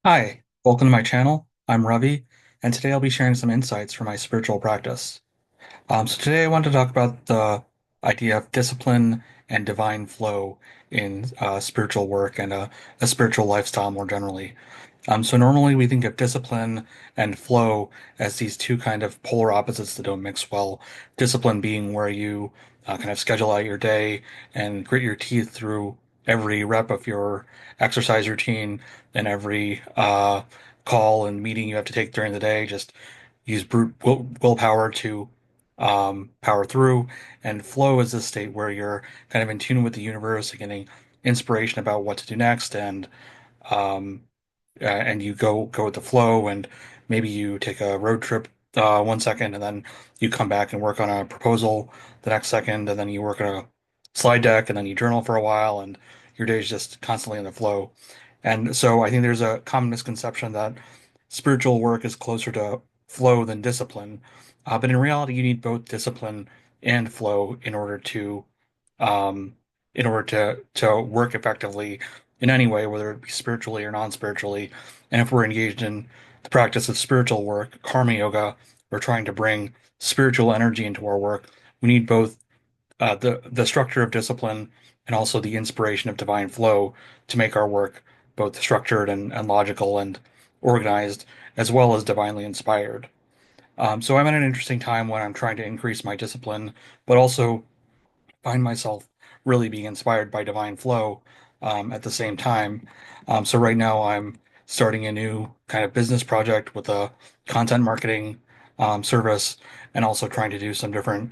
Hi, welcome to my channel. I'm Ravi, and today I'll be sharing some insights from my spiritual practice. So today I want to talk about the idea of discipline and divine flow in spiritual work and a spiritual lifestyle more generally. So normally we think of discipline and flow as these two kind of polar opposites that don't mix well. Discipline being where you kind of schedule out your day and grit your teeth through every rep of your exercise routine and every call and meeting you have to take during the day. Just use willpower to power through. And flow is this state where you're kind of in tune with the universe and getting inspiration about what to do next um, and you go with the flow, and maybe you take a road trip 1 second, and then you come back and work on a proposal the next second, and then you work on a slide deck, and then you journal for a while, and your day is just constantly in the flow. And so I think there's a common misconception that spiritual work is closer to flow than discipline. But in reality, you need both discipline and flow um, in order to work effectively in any way, whether it be spiritually or non-spiritually. And if we're engaged in the practice of spiritual work, karma yoga, or trying to bring spiritual energy into our work, we need both the structure of discipline and also the inspiration of divine flow to make our work both structured and logical and organized, as well as divinely inspired. So I'm at an interesting time when I'm trying to increase my discipline, but also find myself really being inspired by divine flow at the same time. So right now I'm starting a new kind of business project with a content marketing service and also trying to do some different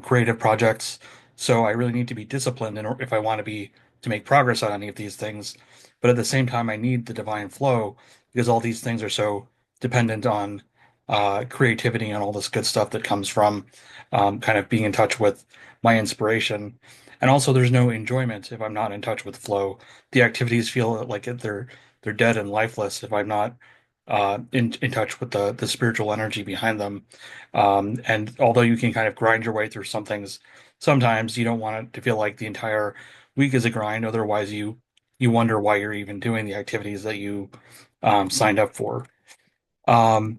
creative projects. So I really need to be disciplined if I want to make progress on any of these things. But at the same time, I need the divine flow because all these things are so dependent on creativity and all this good stuff that comes from kind of being in touch with my inspiration. And also, there's no enjoyment if I'm not in touch with flow. The activities feel like they're dead and lifeless if I'm not in touch with the spiritual energy behind them. And although you can kind of grind your way through some things, sometimes you don't want it to feel like the entire week is a grind. Otherwise, you wonder why you're even doing the activities that you signed up for. Um,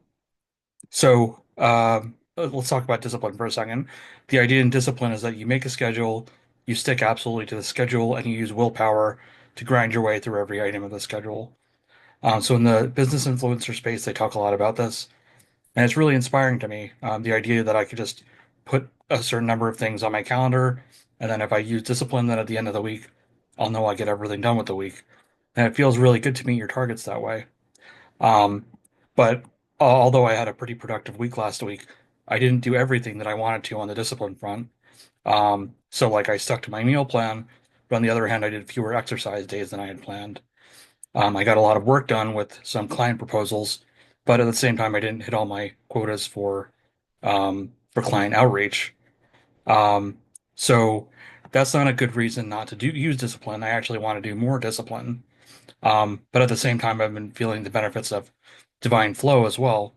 let's talk about discipline for a second. The idea in discipline is that you make a schedule, you stick absolutely to the schedule, and you use willpower to grind your way through every item of the schedule. So in the business influencer space, they talk a lot about this, and it's really inspiring to me. The idea that I could just put a certain number of things on my calendar, and then if I use discipline, then at the end of the week, I'll know I get everything done with the week. And it feels really good to meet your targets that way. Um, but although I had a pretty productive week last week, I didn't do everything that I wanted to on the discipline front. So like I stuck to my meal plan, but on the other hand, I did fewer exercise days than I had planned. I got a lot of work done with some client proposals, but at the same time, I didn't hit all my quotas for client outreach. Um, so that's not a good reason not to use discipline. I actually want to do more discipline. But at the same time, I've been feeling the benefits of divine flow as well.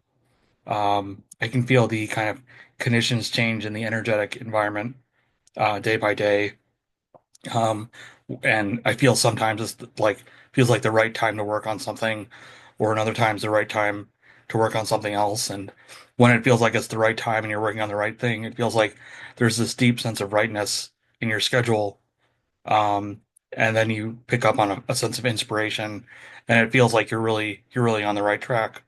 I can feel the kind of conditions change in the energetic environment day by day. Um, and I feel sometimes it's like feels like the right time to work on something, or another time's the right time to work on something else. And when it feels like it's the right time and you're working on the right thing, it feels like there's this deep sense of rightness in your schedule. Um, and then you pick up on a sense of inspiration, and it feels like you're really on the right track.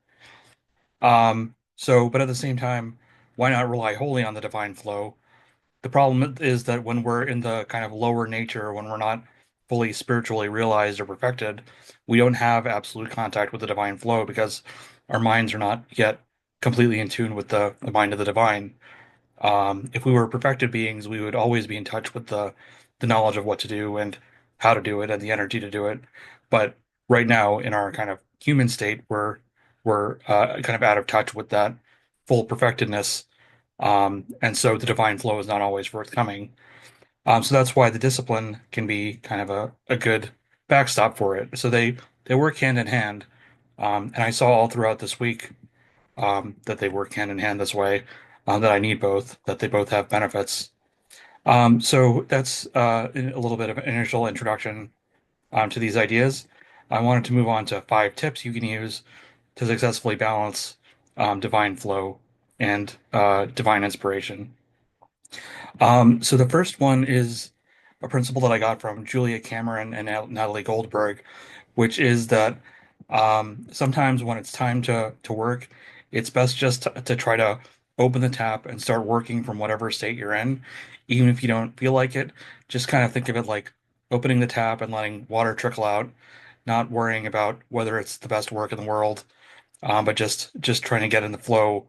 But at the same time, why not rely wholly on the divine flow? The problem is that when we're in the kind of lower nature, when we're not fully spiritually realized or perfected, we don't have absolute contact with the divine flow because our minds are not yet completely in tune with the mind of the divine. If we were perfected beings, we would always be in touch with the knowledge of what to do and how to do it and the energy to do it. But right now, in our kind of human state, we're kind of out of touch with that full perfectedness, and so the divine flow is not always forthcoming. So that's why the discipline can be kind of a good backstop for it. So they work hand in hand, and I saw all throughout this week that they work hand in hand this way, that I need both, that they both have benefits. So that's a little bit of an initial introduction to these ideas. I wanted to move on to 5 tips you can use to successfully balance divine flow and divine inspiration. So the first one is a principle that I got from Julia Cameron and Natalie Goldberg, which is that sometimes when it's time to work, it's best just to try to open the tap and start working from whatever state you're in, even if you don't feel like it. Just kind of think of it like opening the tap and letting water trickle out, not worrying about whether it's the best work in the world, but just trying to get in the flow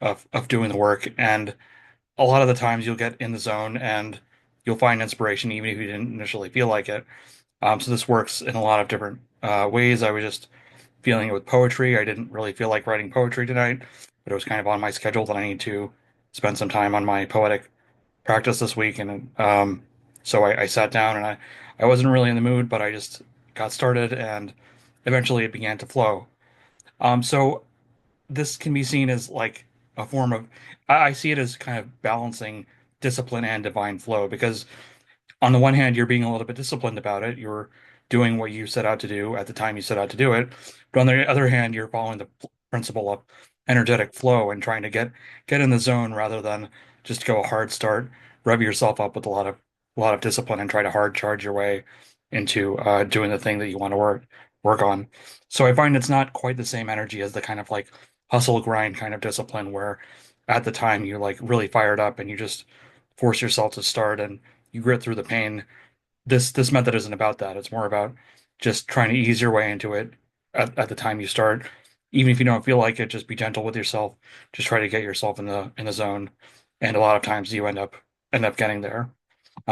of doing the work. And a lot of the times you'll get in the zone and you'll find inspiration even if you didn't initially feel like it. So this works in a lot of different ways. I was just feeling it with poetry. I didn't really feel like writing poetry tonight, but it was kind of on my schedule that I need to spend some time on my poetic practice this week. And so I sat down and I wasn't really in the mood, but I just got started and eventually it began to flow. So this can be seen as like a form of, I see it as kind of balancing discipline and divine flow because on the one hand, you're being a little bit disciplined about it. You're doing what you set out to do at the time you set out to do it. But on the other hand, you're following the principle of energetic flow and trying to get in the zone rather than just go a hard start, rev yourself up with a lot of discipline and try to hard charge your way into doing the thing that you want to work on. So I find it's not quite the same energy as the kind of like hustle grind kind of discipline where at the time you're like really fired up and you just force yourself to start and you grit through the pain. This method isn't about that. It's more about just trying to ease your way into it at the time you start. Even if you don't feel like it, just be gentle with yourself. Just try to get yourself in the zone. And a lot of times you end up getting there.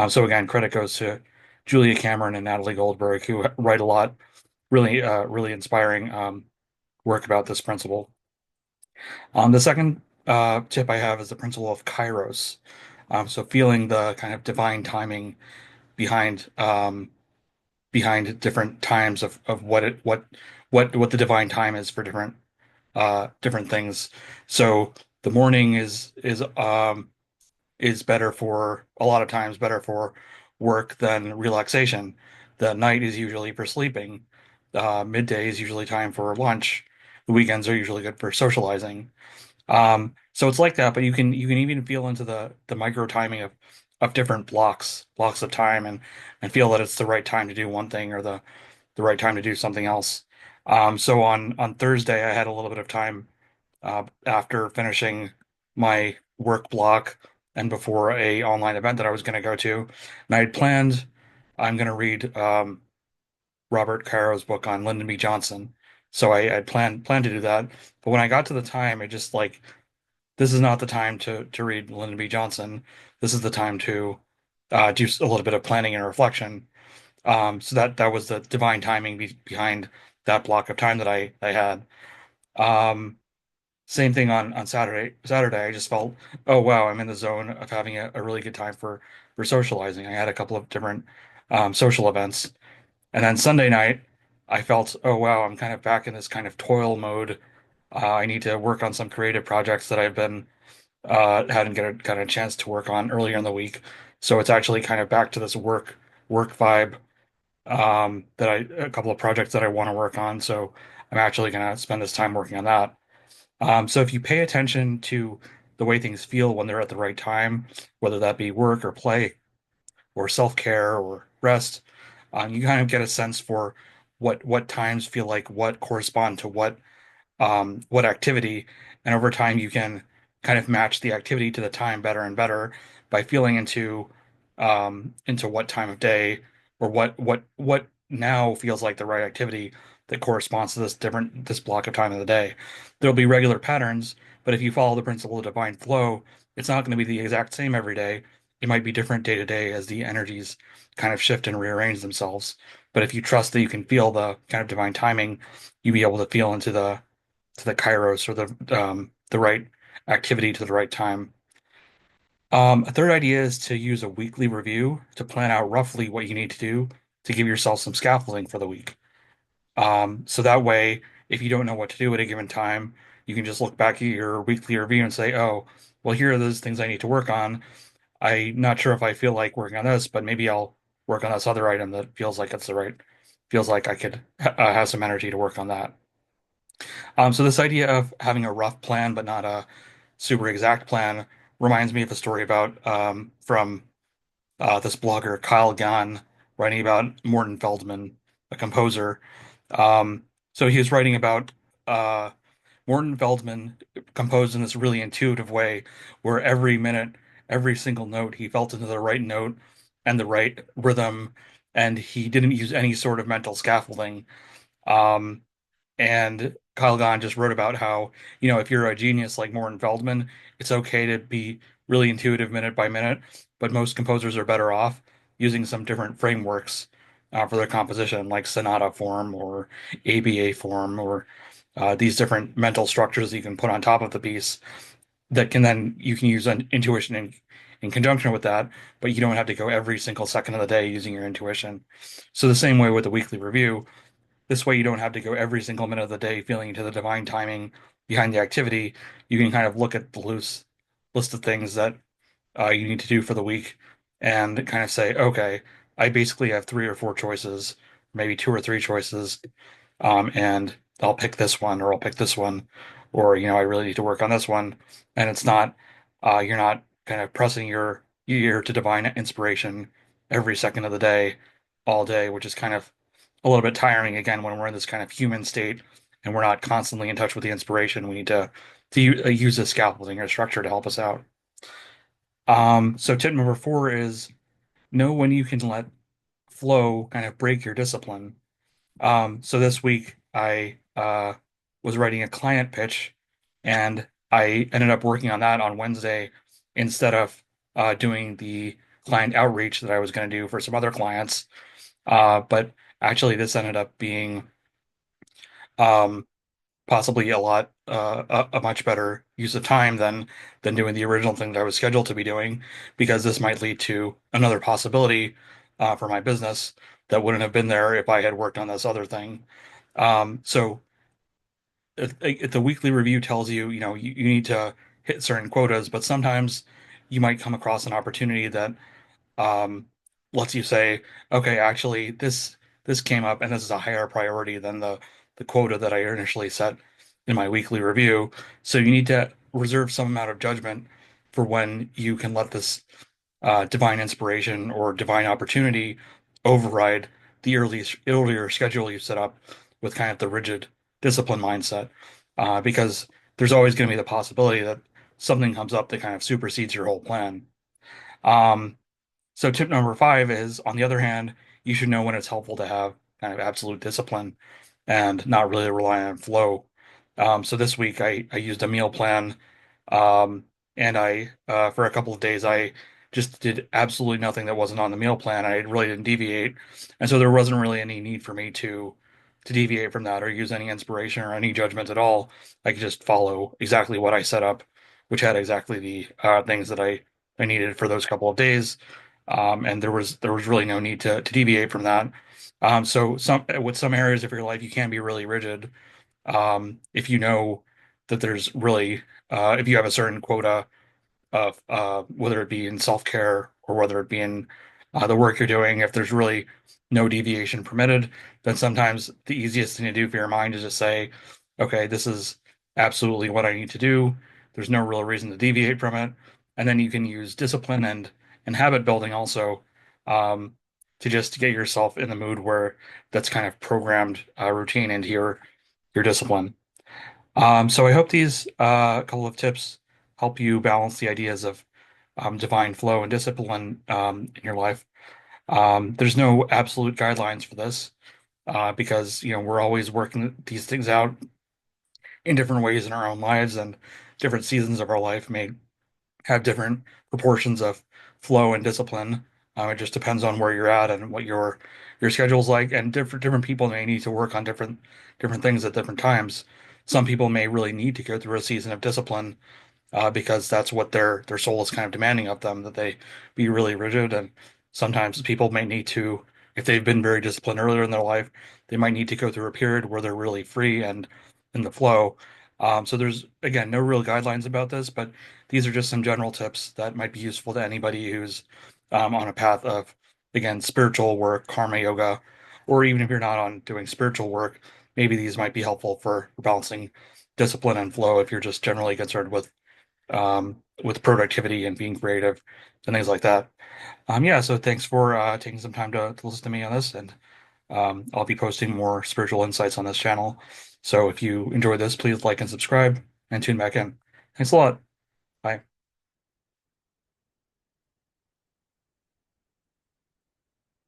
So again, credit goes to Julia Cameron and Natalie Goldberg, who write a lot, really inspiring work about this principle. The second tip I have is the principle of Kairos. So feeling the kind of divine timing behind behind different times of what the divine time is for different things. So the morning is better for a lot of times better for work than relaxation. The night is usually for sleeping. Midday is usually time for lunch. The weekends are usually good for socializing. So it's like that, but you can even feel into the micro timing of different blocks of time and feel that it's the right time to do one thing or the right time to do something else. So on Thursday, I had a little bit of time after finishing my work block and before a online event that I was going to go to, and I had planned I'm going to read Robert Caro's book on Lyndon B. Johnson. So I had planned to do that, but when I got to the time, it just like this is not the time to read Lyndon B. Johnson. This is the time to do a little bit of planning and reflection. So that was the divine timing behind that block of time that I had. Um, Same thing on Saturday. Saturday, I just felt, oh wow, I'm in the zone of having a really good time for socializing. I had a couple of different social events, and then Sunday night, I felt, oh wow, I'm kind of back in this kind of toil mode. I need to work on some creative projects that I've been hadn't got a chance to work on earlier in the week. So it's actually kind of back to this work vibe that I a couple of projects that I want to work on. So I'm actually going to spend this time working on that. So if you pay attention to the way things feel when they're at the right time, whether that be work or play or self-care or rest, you kind of get a sense for what times feel like what correspond to what activity, and over time you can kind of match the activity to the time better and better by feeling into what time of day or what now feels like the right activity that corresponds to this block of time of the day. There'll be regular patterns, but if you follow the principle of divine flow, it's not going to be the exact same every day. It might be different day to day as the energies kind of shift and rearrange themselves. But if you trust that you can feel the kind of divine timing, you'll be able to feel into the kairos or the right activity to the right time. A third idea is to use a weekly review to plan out roughly what you need to do to give yourself some scaffolding for the week. So that way, if you don't know what to do at a given time, you can just look back at your weekly review and say, oh, well, here are those things I need to work on. I'm not sure if I feel like working on this, but maybe I'll work on this other item that feels like it's the feels like I could have some energy to work on that. So this idea of having a rough plan but not a super exact plan reminds me of a story about from this blogger Kyle Gann writing about Morton Feldman, a composer. Um, so he was writing about uh, Morton Feldman composed in this really intuitive way, where every minute, every single note, he felt into the right note and the right rhythm, and he didn't use any sort of mental scaffolding. Um, and Kyle Gann just wrote about how, if you're a genius like Morton Feldman, it's okay to be really intuitive minute by minute, but most composers are better off using some different frameworks for their composition, like sonata form or ABA form, or these different mental structures that you can put on top of the piece that can then you can use an intuition in conjunction with that, but you don't have to go every single second of the day using your intuition. So the same way with the weekly review, this way, you don't have to go every single minute of the day feeling into the divine timing behind the activity. You can kind of look at the loose list of things that you need to do for the week and kind of say, okay, I basically have three or four choices, maybe two or three choices, and I'll pick this one or I'll pick this one, or I really need to work on this one. And it's not, you're not kind of pressing your ear to divine inspiration every second of the day, all day, which is kind of a little bit tiring again when we're in this kind of human state and we're not constantly in touch with the inspiration. We need to use the scaffolding or structure to help us out. So tip number four is know when you can let flow kind of break your discipline. So this week I was writing a client pitch and I ended up working on that on Wednesday instead of doing the client outreach that I was going to do for some other clients. But actually, this ended up being um, possibly a lot a much better use of time than doing the original thing that I was scheduled to be doing, because this might lead to another possibility for my business that wouldn't have been there if I had worked on this other thing. So if the weekly review tells you, you need to hit certain quotas, but sometimes you might come across an opportunity that um, lets you say, okay, actually, this came up, and this is a higher priority than the quota that I initially set in my weekly review. So you need to reserve some amount of judgment for when you can let this divine inspiration or divine opportunity override the earlier schedule you set up with kind of the rigid discipline mindset, because there's always going to be the possibility that something comes up that kind of supersedes your whole plan. Um, so tip number five is, on the other hand, you should know when it's helpful to have kind of absolute discipline and not really rely on flow. So this week I used a meal plan, um, and for a couple of days I just did absolutely nothing that wasn't on the meal plan. I really didn't deviate, and so there wasn't really any need for me to deviate from that or use any inspiration or any judgment at all. I could just follow exactly what I set up, which had exactly the things that I needed for those couple of days. And there was really no need to deviate from that. So with some areas of your life, you can be really rigid. If you know that there's really if you have a certain quota of whether it be in self-care or whether it be in the work you're doing, if there's really no deviation permitted, then sometimes the easiest thing to do for your mind is just say, okay, this is absolutely what I need to do. There's no real reason to deviate from it. And then you can use discipline and habit building also, to just get yourself in the mood where that's kind of programmed routine into your discipline. So I hope these couple of tips help you balance the ideas of divine flow and discipline in your life. There's no absolute guidelines for this, because we're always working these things out in different ways in our own lives, and different seasons of our life may have different proportions of flow and discipline. It just depends on where you're at and what your schedule's like, and different people may need to work on different things at different times. Some people may really need to go through a season of discipline because that's what their soul is kind of demanding of them, that they be really rigid. And sometimes people may need to, if they've been very disciplined earlier in their life, they might need to go through a period where they're really free and in the flow. So there's, again, no real guidelines about this, but these are just some general tips that might be useful to anybody who's on a path of, again, spiritual work, karma yoga, or even if you're not on doing spiritual work, maybe these might be helpful for balancing discipline and flow if you're just generally concerned with productivity and being creative and things like that. Yeah, so thanks for taking some time to listen to me on this, and I'll be posting more spiritual insights on this channel. So if you enjoyed this, please like and subscribe and tune back in. Thanks a lot.